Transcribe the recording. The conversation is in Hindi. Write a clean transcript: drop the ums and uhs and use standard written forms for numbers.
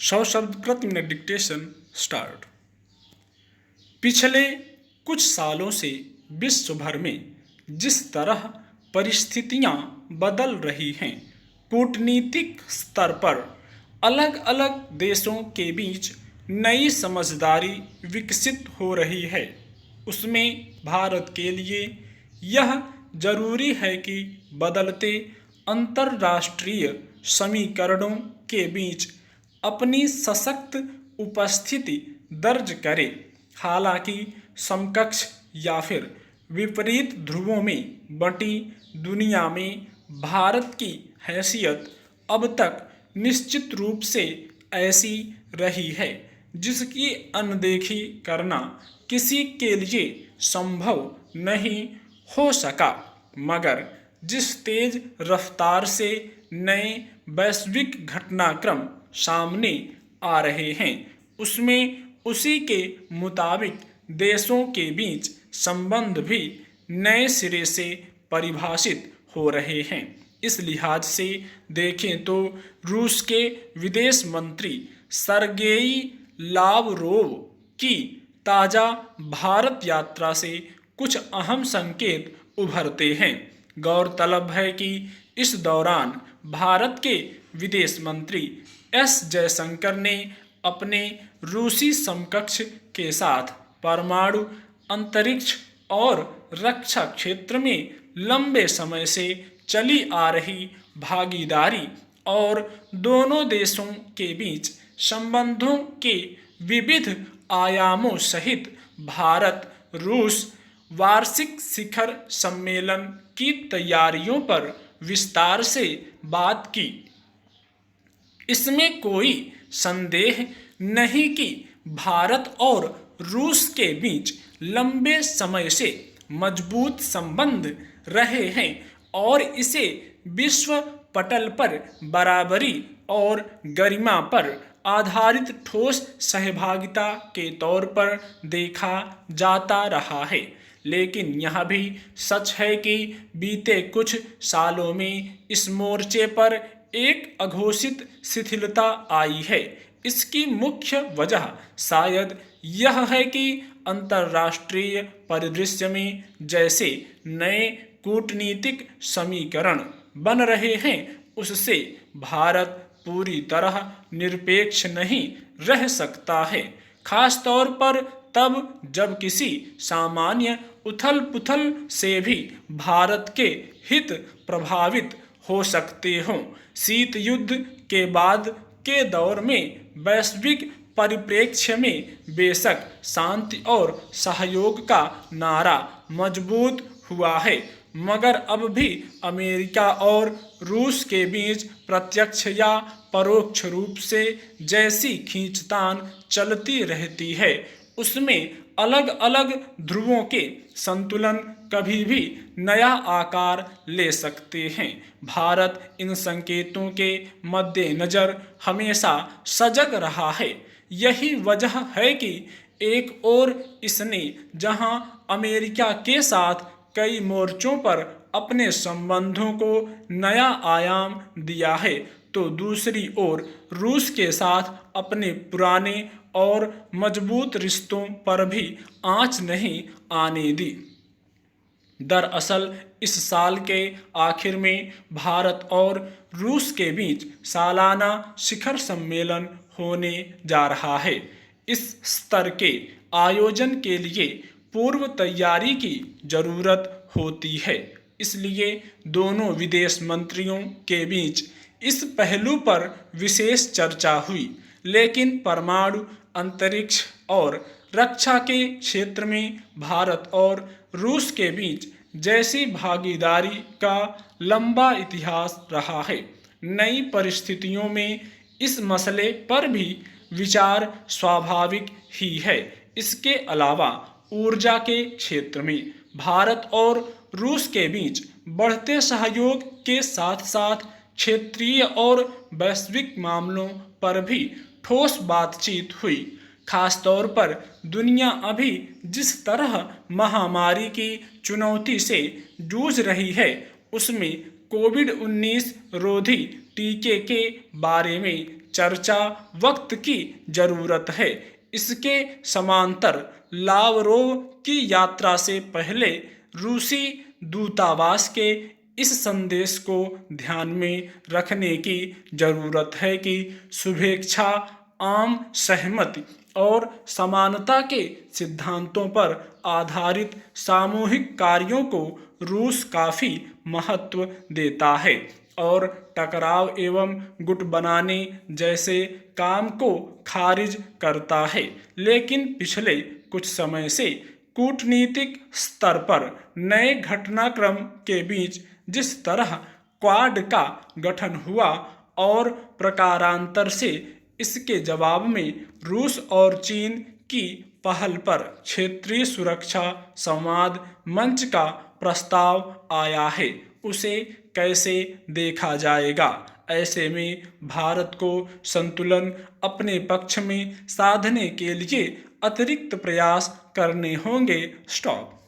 100 शब्द प्रति मिनट डिक्टेशन स्टार्ट। पिछले कुछ सालों से विश्व भर में जिस तरह परिस्थितियां बदल रही हैं, कूटनीतिक स्तर पर अलग अलग देशों के बीच नई समझदारी विकसित हो रही है, उसमें भारत के लिए यह जरूरी है कि बदलते अंतर्राष्ट्रीय समीकरणों के बीच अपनी सशक्त उपस्थिति दर्ज करे। हालांकि समकक्ष या फिर विपरीत ध्रुवों में बंटी दुनिया में भारत की हैसियत अब तक निश्चित रूप से ऐसी रही है जिसकी अनदेखी करना किसी के लिए संभव नहीं हो सका। मगर जिस तेज रफ्तार से नए वैश्विक घटनाक्रम सामने आ रहे हैं, उसमें उसी के मुताबिक देशों के बीच संबंध भी नए सिरे से परिभाषित हो रहे हैं। इस लिहाज से देखें तो रूस के विदेश मंत्री सरगेई लावरोव की ताज़ा भारत यात्रा से कुछ अहम संकेत उभरते हैं। गौरतलब है कि इस दौरान भारत के विदेश मंत्री एस जयशंकर ने अपने रूसी समकक्ष के साथ परमाणु, अंतरिक्ष और रक्षा क्षेत्र में लंबे समय से चली आ रही भागीदारी और दोनों देशों के बीच संबंधों के विविध आयामों सहित भारत रूस वार्षिक शिखर सम्मेलन की तैयारियों पर विस्तार से बात की। इसमें कोई संदेह नहीं कि भारत और रूस के बीच लंबे समय से मजबूत संबंध रहे हैं और इसे विश्व पटल पर बराबरी और गरिमा पर आधारित ठोस सहभागिता के तौर पर देखा जाता रहा है। लेकिन यह भी सच है कि बीते कुछ सालों में इस मोर्चे पर एक अघोषित शिथिलता आई है। इसकी मुख्य वजह शायद यह है कि अंतर्राष्ट्रीय परिदृश्य में जैसे नए कूटनीतिक समीकरण बन रहे हैं, उससे भारत पूरी तरह निरपेक्ष नहीं रह सकता है, खासतौर पर तब जब किसी सामान्य उथल पुथल से भी भारत के हित प्रभावित हो सकते हों। शीत युद्ध के बाद के दौर में वैश्विक परिप्रेक्ष्य में बेशक शांति और सहयोग का नारा मजबूत हुआ है, मगर अब भी अमेरिका और रूस के बीच प्रत्यक्ष या परोक्ष रूप से जैसी खींचतान चलती रहती है, उसमें अलग अलग ध्रुवों के संतुलन कभी भी नया आकार ले सकते हैं। भारत इन संकेतों के मद्देनजर हमेशा सजग रहा है। यही वजह है कि एक ओर इसने जहां अमेरिका के साथ कई मोर्चों पर अपने संबंधों को नया आयाम दिया है, तो दूसरी ओर रूस के साथ अपने पुराने और मजबूत रिश्तों पर भी आंच नहीं आने दी। दरअसल इस साल के आखिर में भारत और रूस के बीच सालाना शिखर सम्मेलन होने जा रहा है। इस स्तर के आयोजन के लिए पूर्व तैयारी की जरूरत होती है, इसलिए दोनों विदेश मंत्रियों के बीच इस पहलू पर विशेष चर्चा हुई। लेकिन परमाणु, अंतरिक्ष और रक्षा के क्षेत्र में भारत और रूस के बीच जैसी भागीदारी का लंबा इतिहास रहा है। नई परिस्थितियों में इस मसले पर भी विचार स्वाभाविक ही है। इसके अलावा ऊर्जा के क्षेत्र में भारत और रूस के बीच बढ़ते सहयोग के साथ साथ क्षेत्रीय और वैश्विक मामलों पर भी ठोस बातचीत हुई। खासतौर पर दुनिया अभी जिस तरह महामारी की चुनौती से जूझ रही है, उसमें कोविड-19 रोधी टीके के बारे में चर्चा वक्त की जरूरत है। इसके समांतर लावरोव की यात्रा से पहले रूसी दूतावास के इस संदेश को ध्यान में रखने की जरूरत है कि शुभेच्छा, आम सहमति और समानता के सिद्धांतों पर आधारित सामूहिक कार्यों को रूस काफी महत्व देता है और टकराव एवं गुट बनाने जैसे काम को खारिज करता है। लेकिन पिछले कुछ समय से कूटनीतिक स्तर पर नए घटनाक्रम के बीच जिस तरह क्वाड का गठन हुआ और प्रकारांतर से इसके जवाब में रूस और चीन की पहल पर क्षेत्रीय सुरक्षा संवाद मंच का प्रस्ताव आया है, उसे कैसे देखा जाएगा। ऐसे में भारत को संतुलन अपने पक्ष में साधने के लिए अतिरिक्त प्रयास करने होंगे। स्टॉप।